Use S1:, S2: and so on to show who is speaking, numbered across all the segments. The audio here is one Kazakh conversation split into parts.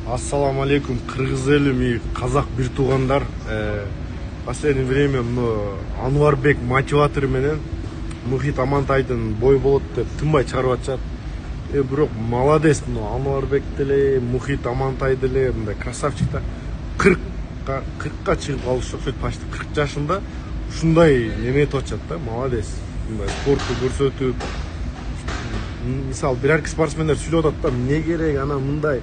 S1: Ассаламу алейкум, кыргыз эли, казак бир туугандар. Последнее время Ануарбек мотиватор менен Мухит Амантайдын бой болот деп тынбай чыгарып атышат. Бирок молодец Ануарбек деле, Мухит Амантай деле мындай красавчиктар 40ка чыгып калышты, почти 40 жашында ушундай неме этип атышат да, молодец. Мындай спорту көрсөтүп, мисалы бир спортсмендер сүйлөп атат да, эмне керек ана мындай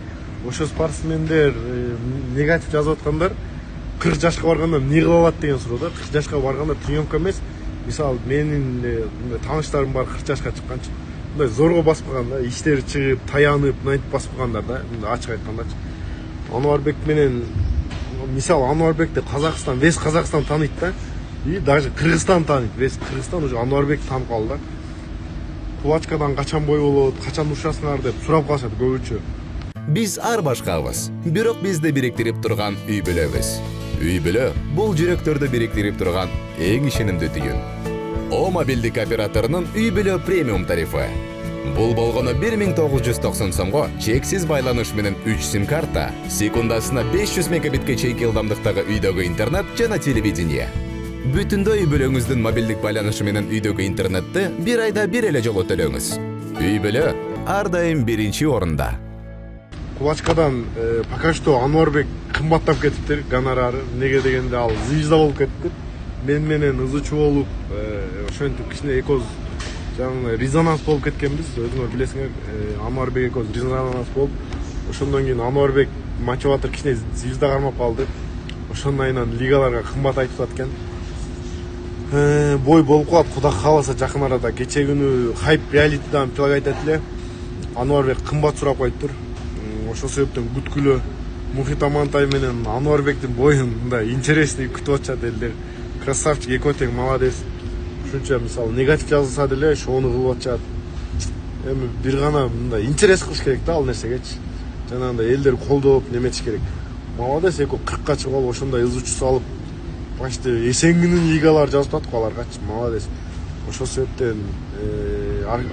S1: ошо спортсмендер негатив жазып аткандар 40 жашка барганда эмне кылып алат деген суроо да. 40 жашка барганда тренировка эмес. Мисалы менин тааныштарым бар 40 жашка чыкканчы. Мындай зорго баспаган да, иштери чыгып, таянып, мынтип баспагандар да, ачык айткандачы. Ануарбек менен мисалы Ануарбекти Казакстан, весь Казакстан тааныйт да. И даже Кыргызстан тааныйт. Весь Кыргызстан уже Ануарбекти таанып калды да. Кулачкадан качан бой болот, качан урушасыңар деп сурап калышат көбүнчө.
S2: Биз ар башкабыз, бирок бизди бириктирип турган үй бүлөбүз. Үй бүлө бул жүрөктөрдү бириктирип турган эң ишенимдүү түйүн. О мобилдик операторунун үй бүлө премиум тарифи. Бул болгону 1990 сомго чексиз байланыш менен 3 сим карта, секундасына 500 мегабитке чейинки ылдамдыктагы үйдөгү интернет жана телевидение. Бүтүндөй үй бүлөңүздүн мобилдик байланышы менен үйдөгү интернетти бир айда бир эле жолу төлөңүз. Үй бүлө ар дайым биринчи орунда.
S1: Кулачкадан пока что Ануарбек кымбаттап кетиптир гонорары. Неге дегенде ал звезда болуп кетиптир. Мен менен ызычуу болуп, ошентип кичине экөөбүз жаңы резонанс болуп кеткенбиз. Өзүңөр билесиңер, Ануарбек экөөбүз резонанс болуп, ошондон кийин Ануарбек мотиватор кичине звезда кармап калды. Ошондон кийин лигаларга кымбат айтып аткан. Бой болуп калат, Кудай кааласа жакын арада. Кече күнү хайп реалитидан предлагать этип эле Ануарбек кымбат сурап коюптур. Ошол себептен күткүлө Мухит Амантай менен Ануарбектин боюн мындай интересный күтүп атышат элдер. Красавчик, экөө тең молодец. Ушунча мисалы негатив жазылса деле ошону кылып атышат. Эми бир гана мындай интерес кылыш керек да ал нерсегечи. Жанагындай элдер колдоп неметиш керек. Молодец, экөө 40ка чыгып алып ошондой ызычуу салып, почти эсенгинин лигалар жазып атат аларгачы. Молодец. Ошол себептен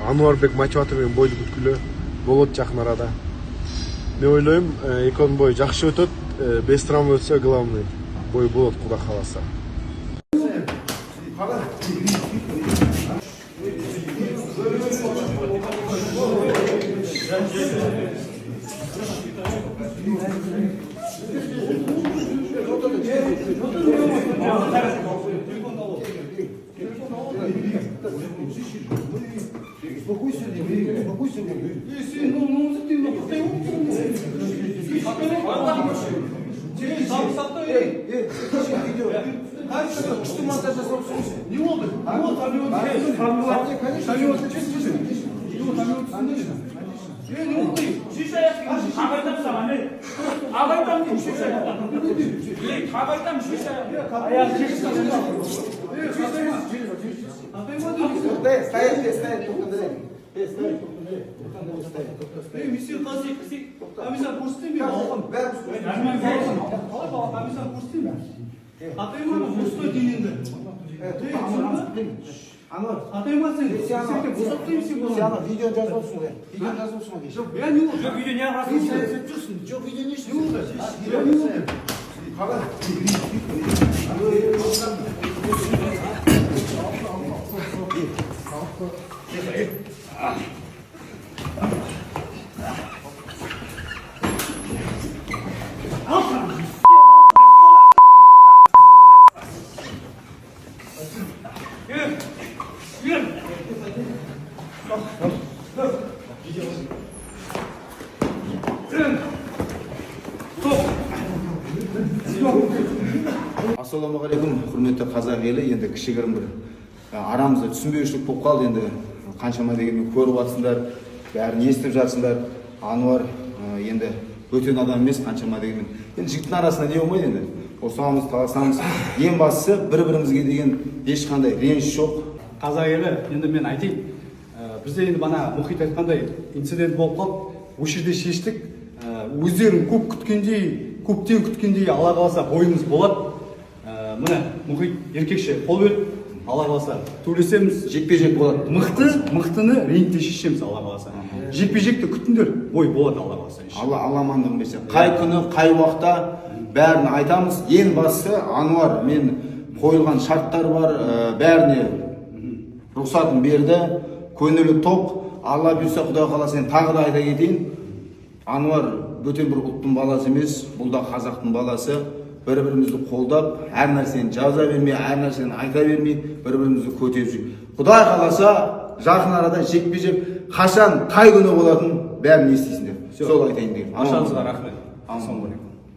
S1: Ануарбек мотиватор менен бойду күткүлө болот жакын арада. Не ойлойм, экөөнүн бою жакшы өтөт, без травма өтсө главный бой болот, Кудай кааласа.
S3: Что монтаж жасап жүрсіз? Не болды? Не болды? Конечно. Не болды? Шиш аяқ қағайдам саған, ағайдам дейм шиш аяқ. Қағайдам шиш аяқ. Аяқ шиш Мисия қазір кісек, комиссар көрсетейін бе? Алған. Комиссар көрсетейін бе? Атайманы бостой дейінді. Атайман сен, сен босаттайым сен болған.
S4: Сен видео жазып алсың ғой. Видео жазып алсың ғой.
S3: Жоқ, я не болды. Жоқ, видео не ағасың.
S4: Сен жүрсің. Жоқ, видео не ішті.
S3: Не болды? Я не болды.
S4: Қалай?
S5: Ассалаумағалейкум, құрметті қазақ елі. Енді кішігірім бір арамызда түсінбеушілік болып қалды. Енді қаншама дегенмен көріп жатсыңдар, бәрін естіп жатсыңдар. Ануар енді бөтен адам емес, қаншама дегенмен. Енді жігіттің арасында не болмайды енді. Ұрсамыз, таласамыз. Ең бастысы бір-бірімізге деген ешқандай реніш жоқ.
S6: Қазақ елі, енді мен айтайын. Бізде енді бана Мұхит айтқандай инцидент болып қалды. Осы жерде шештік. Өздерін көп күткендей, көптен күткендей Алла қаласа бойымыз болады. Міне Мұхит еркекше қол берді. Алла қаласа төрлесеміз.
S5: Жекпе-жек болады.
S6: Мықтыны рингте шешеміз Алла қаласа. Жекпе-жекті күтіңдер. Ой, болады Алла қаласа.
S5: Алла амандығын берсе. Қай күні, қай уақытта бәрін айтамыз. Ең бастысы Ануар мен қойылған шарттар бар, бәріне рұқсатын берді. Көңілі тоқ. Алла бұйырса Құдай қаласа мен тағы да айта кетейін. Ануар бөтен бір ұлттың баласы емес, бұл да қазақтың баласы. Бір-бірімізді қолдап, әр нәрсені жаза бермей, әр нәрсені айта бермей, бір-бірімізді көтеріп жүр. Құдай қаласа жақын арада жекпе-жек қашан, қай күні болатынын бәрін естисіңдер. Сол айтайын деген.
S6: Ашаңызға рахмет.
S5: Ассалаумағалейкум.